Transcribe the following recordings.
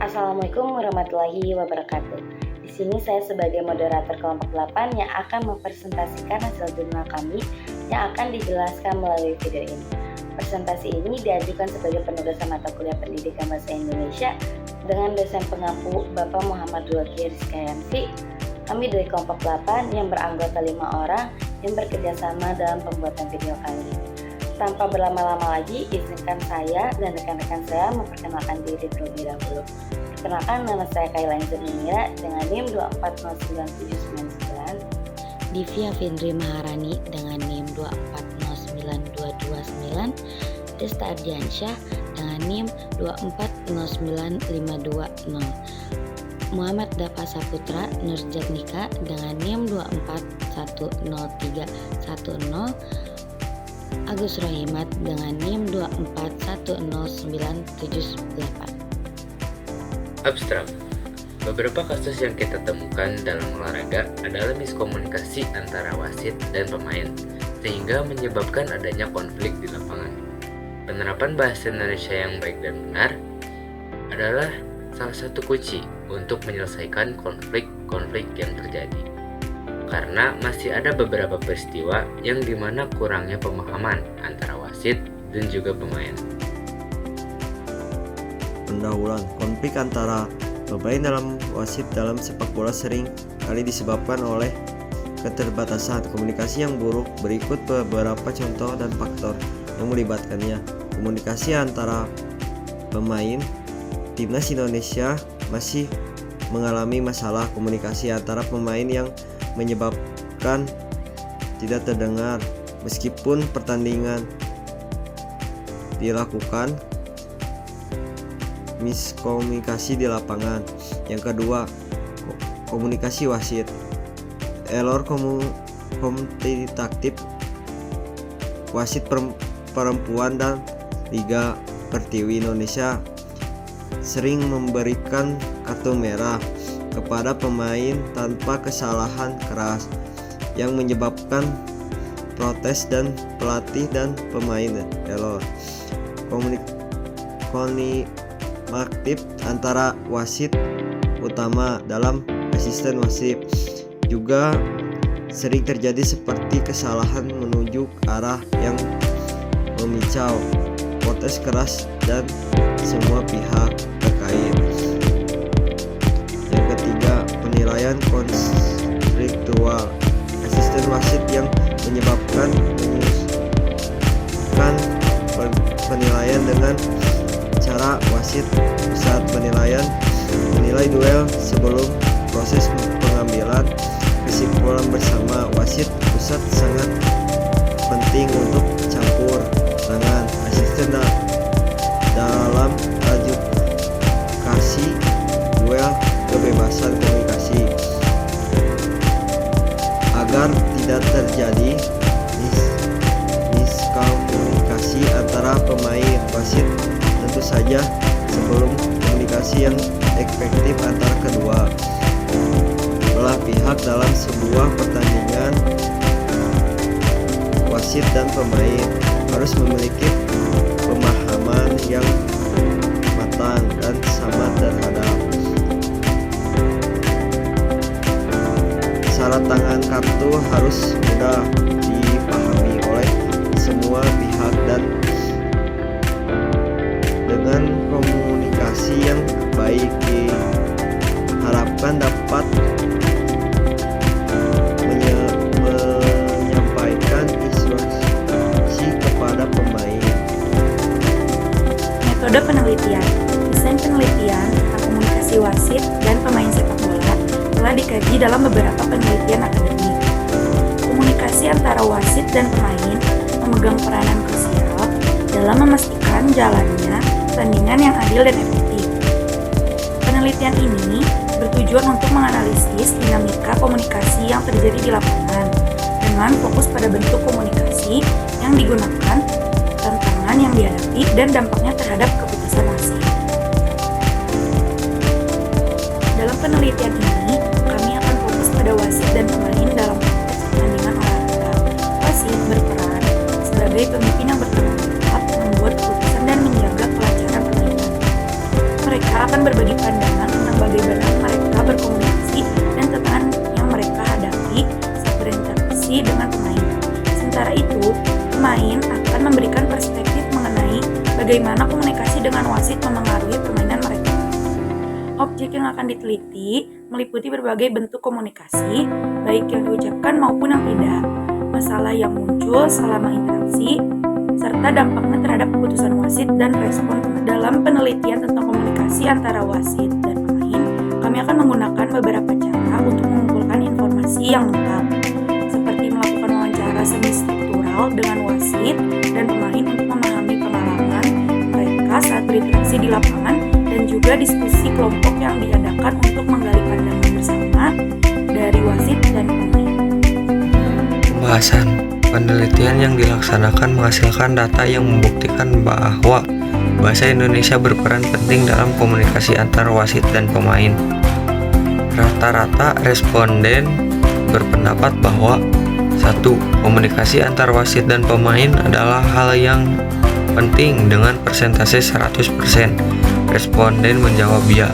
Assalamualaikum warahmatullahi wabarakatuh. Di sini saya sebagai moderator kelompok 8 yang akan mempresentasikan hasil jurnal kami yang akan dijelaskan melalui video ini. Presentasi ini diajukan sebagai penugasan mata kuliah Pendidikan Bahasa Indonesia dengan dosen pengampu Bapak Muhammad Dulwaki Rizkyanti. Kami dari kelompok 8 yang beranggota 5 orang yang bekerjasama dalam pembuatan video kali ini. Tanpa berlama-lama lagi, izinkan saya dan rekan-rekan saya memperkenalkan diri terlebih dahulu. Perkenalkan, nama saya Kaila Inzurnira dengan NIM 2409799. Divya Findri Maharani dengan NIM 2409229, Desta Ardiansyah dengan NIM 2409520, Muhammad Dapa Saputra Nurjatnika dengan NIM 2410310, Agus Rohimat dengan NIM 2410978. Abstrak. Beberapa kasus yang kita temukan dalam olahraga adalah miskomunikasi antara wasit dan pemain, sehingga menyebabkan adanya konflik di lapangan. Penerapan bahasa Indonesia yang baik dan benar adalah salah satu kunci untuk menyelesaikan konflik-konflik yang terjadi. Karena masih ada beberapa peristiwa yang dimana kurangnya pemahaman antara wasit dan juga pemain. Pendahuluan konflik antara pemain dalam wasit dalam sepak bola sering kali disebabkan oleh keterbatasan komunikasi yang buruk. Berikut beberapa contoh dan faktor yang melibatkannya. Komunikasi antara pemain timnas Indonesia masih mengalami masalah komunikasi antara pemain yang menyebabkan tidak terdengar meskipun pertandingan dilakukan. Miskomunikasi di lapangan. Yang kedua, komunikasi wasit. Error komunikatif wasit perempuan dan Liga Pertiwi Indonesia sering memberikan kartu merah kepada pemain tanpa kesalahan keras yang menyebabkan protes dan pelatih dan pemain. Error komunikatif antara wasit utama dalam asisten wasit juga sering terjadi seperti kesalahan menuju arah yang memicau protes keras dan semua pihak terkait. Yang ketiga, penilaian konfliktual. Asisten wasit yang menyebabkan penilaian dengan cara wasit saat penilaian menilai duel sebelum proses pengambilan kesimpulan bersama. Wasit pusat sangat penting untuk campur tangan asisten dalam adjudikasi duel. Kebebasan komunikasi agar tidak terjadi miskomunikasi antara pemain wasit. Tentu saja sebelum komunikasi yang efektif antara kedua belah pihak dalam sebuah pertandingan, wasit dan pemain harus memiliki pemahaman yang matang dan sama terhadap syarat tangan kartu harus mudah dipahami oleh semua pihak, dan dengan komunikasi yang baik diharapkan dapat menyampaikan instruksi kepada pemain. Metode penelitian. Desain penelitian tentang komunikasi wasit dan pemain sepak bola telah dikaji dalam beberapa penelitian akademik. Komunikasi antara wasit dan pemain memegang peranan krusial dalam memastikan jalannya pertandingan yang adil dan efektif. Penelitian ini bertujuan untuk menganalisis dinamika komunikasi yang terjadi di lapangan dengan fokus pada bentuk komunikasi yang digunakan, tantangan yang dihadapi, dan dampaknya terhadap keputusan wasit. Dalam penelitian ini, kami akan fokus pada wasit dan pemain dalam konteks pertandingan olahraga. Wasit berperan sebagai pemimpin yang bertanggung jawab membuat keputusan dan menjaga kelancaran permainan. mereka akan berbagi pandangan tentang bagaimana mereka berkomunikasi dan tantangan yang mereka hadapi saat berinteraksi dengan pemain. Sementara itu, pemain akan memberikan perspektif mengenai bagaimana komunikasi dengan wasit memengaruhi permainan mereka. Objek yang akan diteliti meliputi berbagai bentuk komunikasi, baik yang diucapkan maupun yang tidak, masalah yang muncul selama interaksi, serta dampaknya terhadap keputusan wasit dan respon. Dalam penelitian tentang komunikasi antara wasit dan pemain, kami akan menggunakan beberapa cara untuk mengumpulkan informasi yang lengkap, seperti melakukan wawancara semi-struktural dengan wasit dan pemain untuk memahami pengalaman mereka saat berinteraksi di lapangan, dan juga diskusi kelompok yang diadakan untuk menggali pandangan bersama dari wasit dan pemain. Pembahasan. Penelitian yang dilaksanakan menghasilkan data yang membuktikan bahwa bahasa Indonesia berperan penting dalam komunikasi antar wasit dan pemain. Rata-rata responden berpendapat bahwa 1. Komunikasi antar wasit dan pemain adalah hal yang penting dengan persentase 100%. Responden menjawab ya.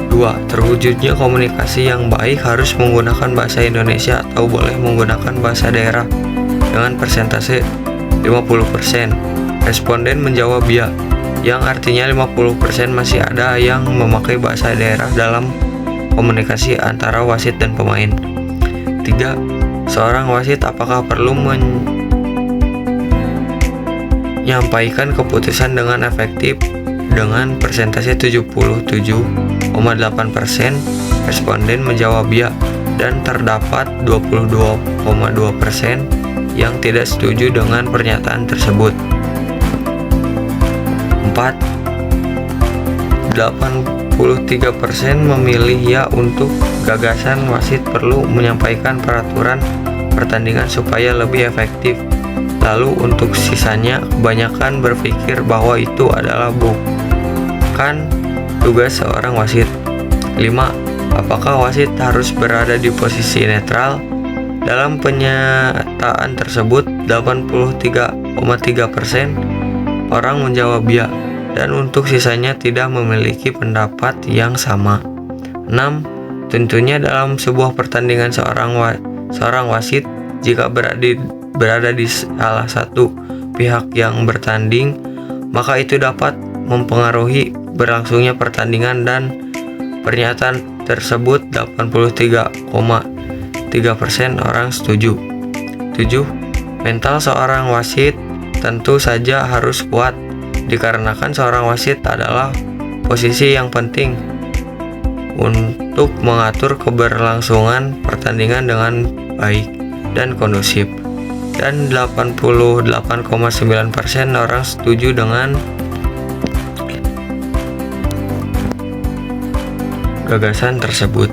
2. Terwujudnya komunikasi yang baik harus menggunakan bahasa Indonesia atau boleh menggunakan bahasa daerah dengan persentase 50%. Responden menjawab ya, yang artinya 50% masih ada yang memakai bahasa daerah dalam komunikasi antara wasit dan pemain. 3. Seorang wasit apakah perlu menyampaikan keputusan dengan efektif dengan persentase 77,8%. Responden menjawab ya, dan terdapat 22,2% yang tidak setuju dengan pernyataan tersebut. 4. 83% memilih ya untuk gagasan wasit perlu menyampaikan peraturan pertandingan supaya lebih efektif. Lalu untuk sisanya, kebanyakan berpikir bahwa itu adalah bukan tugas seorang wasit. 5. Apakah wasit harus berada di posisi netral? Dalam pernyataan tersebut, 83,3% orang menjawab ya, dan untuk sisanya tidak memiliki pendapat yang sama. 6. Tentunya dalam sebuah pertandingan seorang wasit jika berada di salah satu pihak yang bertanding, maka itu dapat mempengaruhi berlangsungnya pertandingan, dan pernyataan tersebut 83,3% orang setuju. 7. Mental seorang wasit tentu saja harus kuat, dikarenakan seorang wasit adalah posisi yang penting untuk mengatur keberlangsungan pertandingan dengan baik dan kondusif. Dan 88,9% orang setuju dengan gagasan tersebut.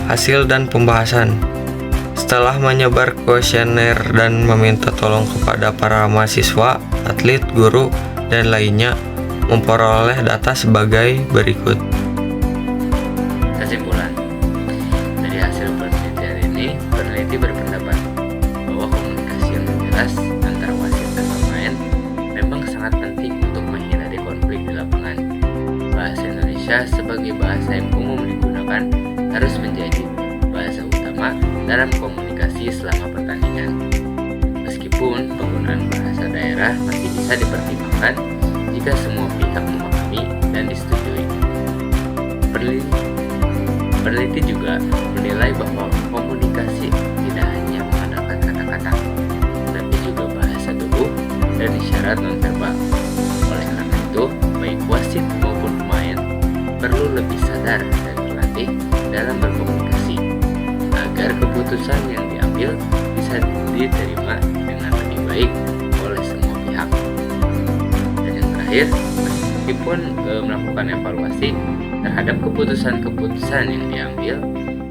Hasil dan pembahasan. Setelah menyebar kuesioner dan meminta tolong kepada para mahasiswa, atlet, guru, dan lainnya, memperoleh data sebagai berikut. Kesimpulan. Dari hasil penelitian ini, peneliti berpendapat bahwa komunikasi yang jelas antara wasit dan pemain memang sangat penting untuk menghindari konflik di lapangan. Bahasa Indonesia sebagai bahasa yang umum digunakan harus menjadi bahasa utama dalam komunikasi selama pertandingan. Meskipun penggunaan bahasa daerah masih bisa dipertimbangkan jika semua pihak memahami dan disetujui. Peneliti juga menilai bahwa komunikasi tidak hanya mengandalkan kata-kata, tapi juga bahasa tubuh dan isyarat nonverbal. Oleh karena itu, baik wasit maupun pemain perlu lebih sadar dan berlatih dalam berkomunikasi agar keputusan yang diambil bisa diterima dengan lebih baik oleh semua pihak. Dan yang terakhir, meskipun melakukan evaluasi terhadap keputusan-keputusan yang diambil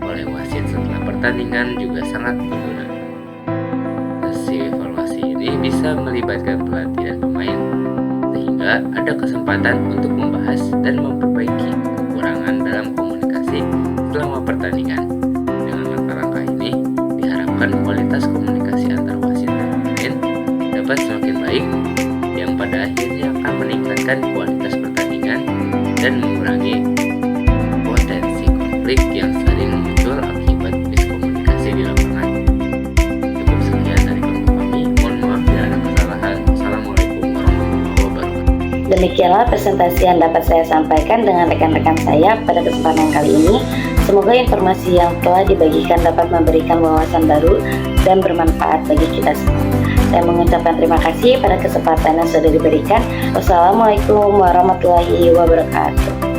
oleh wasit setelah pertandingan juga sangat berguna. Sesi evaluasi ini bisa melibatkan pelatih dan pemain, sehingga ada kesempatan untuk membahas dan memperbaiki kekurangan dalam komunikasi selama pertandingan. Dengan langkah-langkah ini, diharapkan kualitas komunikasi antar wasit dan pemain dapat semakin baik, yang pada akhirnya akan meningkatkan kualitas pertandingan dan dan mengurangi potensi konflik yang sering muncul akibat miskomunikasi di lapangan. Cukup sekian dari kami. Mohon maaf bila ada kesalahan. Assalamualaikum warahmatullahi wabarakatuh. Demikianlah presentasi yang dapat saya sampaikan dengan rekan-rekan saya pada kesempatan kali ini. Semoga informasi yang telah dibagikan dapat memberikan wawasan baru dan bermanfaat bagi kita semua. Saya mengucapkan terima kasih pada kesempatan yang sudah diberikan. Wassalamualaikum warahmatullahi wabarakatuh.